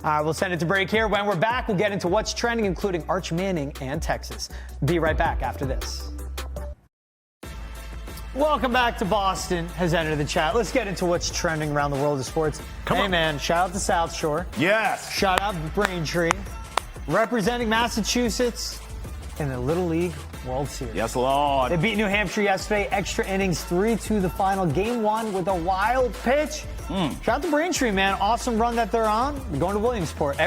All right, we'll send it to break here. When we're back, we'll get into what's trending, including Arch Manning and Texas. Be right back after this. Welcome back to Boston has entered the chat. Let's get into what's trending around the world of sports. Come on. Man, shout out to South Shore. Yes. Shout out to Braintree. Representing Massachusetts in the Little League World Series. Yes, Lord. They beat New Hampshire yesterday, extra innings, 3-2 the final. Game 1 with a wild pitch. Shout out to Braintree, man. Awesome run that they're on. They're going to Williamsport.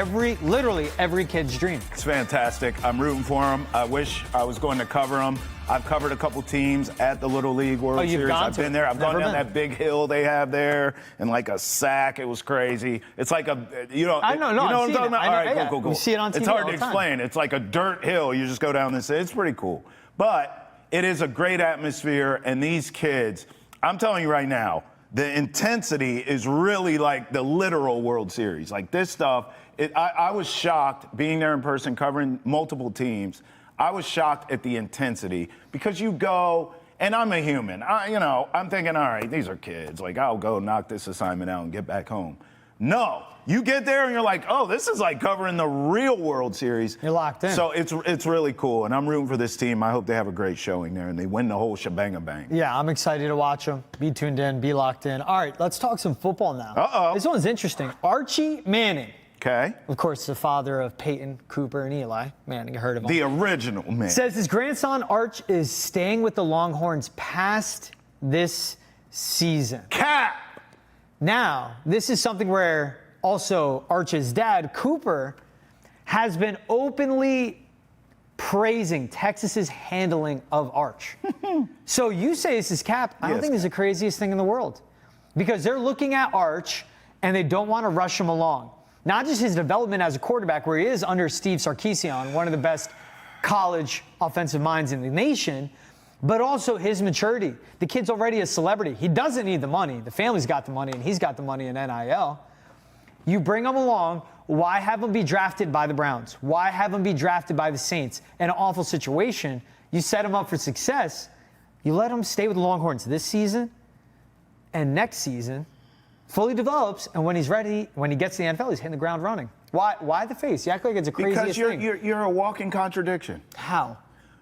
Literally every kid's dream. It's fantastic. I'm rooting for them. I wish I was going to cover them. I've covered a couple teams at the Little League World Series. I've been there. I've gone down that big hill they have there and like a sack. It was crazy. It's like a, you know what I'm talking about? All right, cool. You see it on TV It's hard all to the time. explain. It's like a dirt hill. You just go down this. It's pretty cool. But it is a great atmosphere. And these kids, I'm telling you right now, the intensity is really like the literal World Series. Like this stuff, I was shocked being there in person covering multiple teams. I was shocked at the intensity because you go, and I'm a human. I'm thinking, all right, these are kids. Like, I'll go knock this assignment out and get back home. No, you get there and you're like, oh, this is like covering the real World Series. You're locked in. So it's really cool, and I'm rooting for this team. I hope they have a great showing there and they win the whole shebang-a-bang. Yeah, I'm excited to watch them. Be tuned in, be locked in. All right, let's talk some football now. Uh-oh. This one's interesting. Archie Manning. Okay. Of course, the father of Peyton, Cooper, and Eli Manning. You heard of him. The original man. Says his grandson, Arch, is staying with the Longhorns past this season. Cap! Now, this is something where also Arch's dad, Cooper, has been openly praising Texas's handling of Arch. So you say this is Cap. I don't think this is the craziest thing in the world. Because they're looking at Arch, and they don't want to rush him along. Not just his development as a quarterback, where he is under Steve Sarkisian, one of the best college offensive minds in the nation, but also his maturity. The kid's already a celebrity. He doesn't need the money. The family's got the money, and he's got the money in NIL. You bring him along. Why have him be drafted by the Browns? Why have him be drafted by the Saints? In an awful situation, you set him up for success. You let him stay with the Longhorns this season and next season. Fully develops, and when he's ready, when he gets to the NFL, he's hitting the ground running. Why the face? You act like it's a craziest thing. Because you're a walking contradiction. How?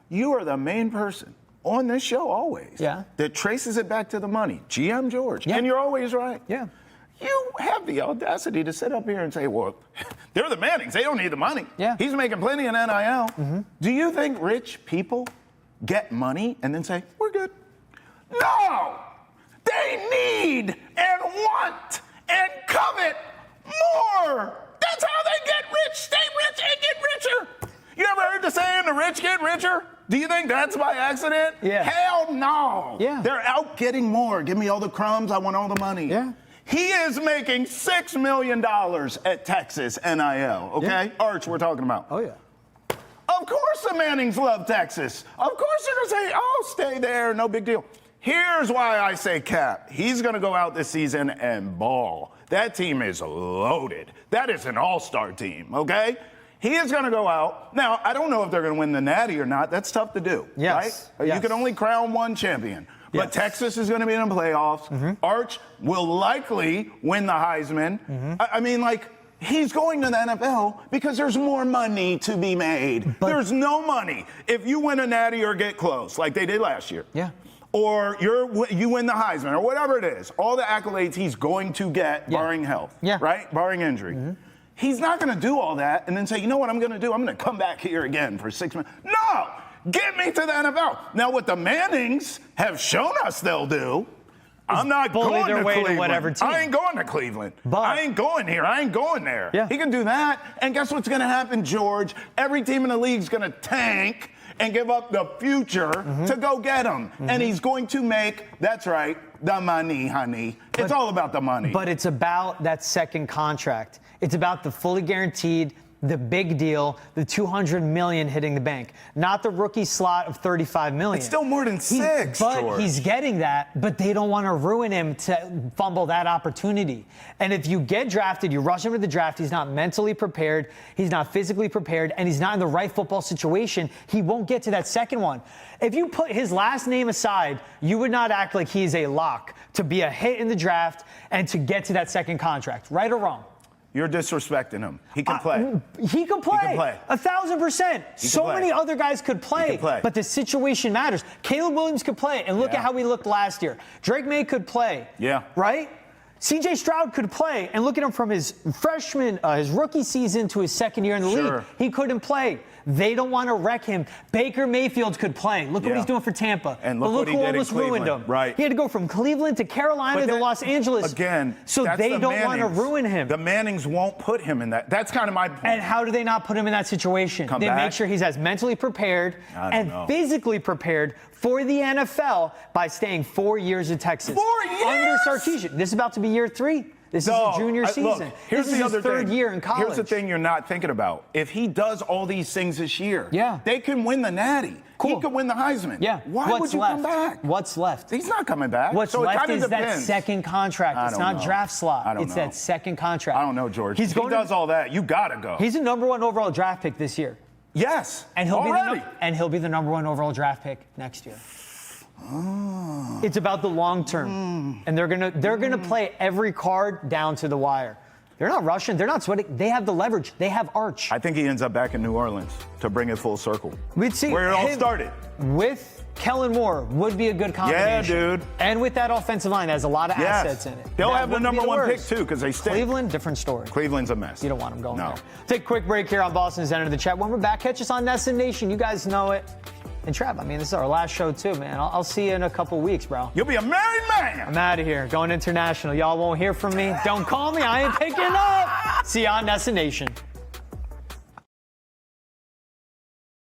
You are the main person on this show always that traces it back to the money. GM George. Yeah. And you're always right. Yeah. You have the audacity to sit up here and say, well, they're the Mannings. They don't need the money. Yeah. He's making plenty in NIL. Do you think rich people get money and then say, we're good? No! They need and want and covet more. That's how they get rich. Stay rich and get richer. You ever heard the saying, the rich get richer? Do you think that's by accident? Yeah. Hell no. Yeah. They're out getting more. Give me all the crumbs. I want all the money. Yeah. He is making $6 million at Texas NIL, okay? Yeah. Arch, we're talking about. Oh, yeah. Of course the Mannings love Texas. Of course they're going to say, oh, stay there, no big deal. Here's why I say Cap. He's going to go out this season and ball. That team is loaded. That is an all-star team, okay? He is going to go out. Now, I don't know if they're going to win the Natty or not. That's tough to do, Yes. right? Yes. You can only crown one champion. But Yes. Texas is going to be in the playoffs. Arch will likely win the Heisman. I mean, like, he's going to the NFL because there's more money to be made. There's no money if you win a Natty or get close, like they did last year. Yeah. Or you win the Heisman or whatever it is. All the accolades he's going to get, barring health, right? Barring injury. He's not going to do all that and then say, you know what I'm going to do? I'm going to come back here again for 6 months. No! Get me to the NFL. Now, what the Mannings have shown us they'll do, I'm not going to Cleveland. Whatever team. I ain't going to Cleveland. But I ain't going here. I ain't going there. Yeah. He can do that. And guess what's going to happen, George? Every team in the league is going to tank and give up the future to go get him. And he's going to make, that's right, the money, honey. It's all about the money. But it's about that second contract. It's about the fully guaranteed, the big deal, the $200 million hitting the bank, not the rookie slot of $35 million. It's still more than six, But George. he's getting that, but they don't want to ruin him to fumble that opportunity. And if you get drafted, you rush him to the draft, he's not mentally prepared, he's not physically prepared, and he's not in the right football situation, he won't get to that second one. If you put his last name aside, you would not act like he's a lock to be a hit in the draft and to get to that second contract, right or wrong? You're disrespecting him. He can play. He can play. 1,000%. So many other guys could play, but the situation matters. Caleb Williams could play, and look at how he looked last year. Drake May could play. Yeah. Right? C.J. Stroud could play, and look at him from his his rookie season to his second year in the league. He couldn't play. They don't want to wreck him. Baker Mayfield could play. Look what he's doing for Tampa. And look who almost ruined him. Right. He had to go from Cleveland to Carolina to Los Angeles. Again, so they don't want to ruin him. The Mannings won't put him in that. That's kind of my point. And how do they not put him in that situation? They make sure he's as mentally prepared and physically prepared for the NFL by staying 4 years in Texas. 4 years? Under Sarkisian. This is about to be year 3. This is his junior season. Look, here's this is his third year in college. Here's the thing you're not thinking about. If he does all these things this year, they can win the Natty. He could win the Heisman. Yeah. Why would you come back? What's left? He's not coming back. What's so left it kind is of that depends. second contract. It's not draft slot. It's that second contract. I don't know, George. He does all that. You gotta go. He's a number 1 overall draft pick this year. Yes. And he'll be the number 1 overall draft pick next year. Oh. It's about the long term, and they're gonna play every card down to the wire. They're not rushing. They're not sweating. They have the leverage. They have Arch. I think he ends up back in New Orleans to bring it full circle. We'd see where it all started. With Kellen Moore would be a good combination. Yeah, dude. And with that offensive line, has a lot of assets in it. They'll have the number 1 pick too because they stink. Cleveland, different story. Cleveland's a mess. You don't want them going there. Take a quick break here on Boston's End of the Chat. When we're back, catch us on Nesson Nation. You guys know it. And Trev, I mean, this is our last show too, man. I'll see you in a couple weeks, bro. You'll be a married man. I'm out of here. Going international. Y'all won't hear from me. Don't call me. I ain't picking up. See you on Nesson Nation.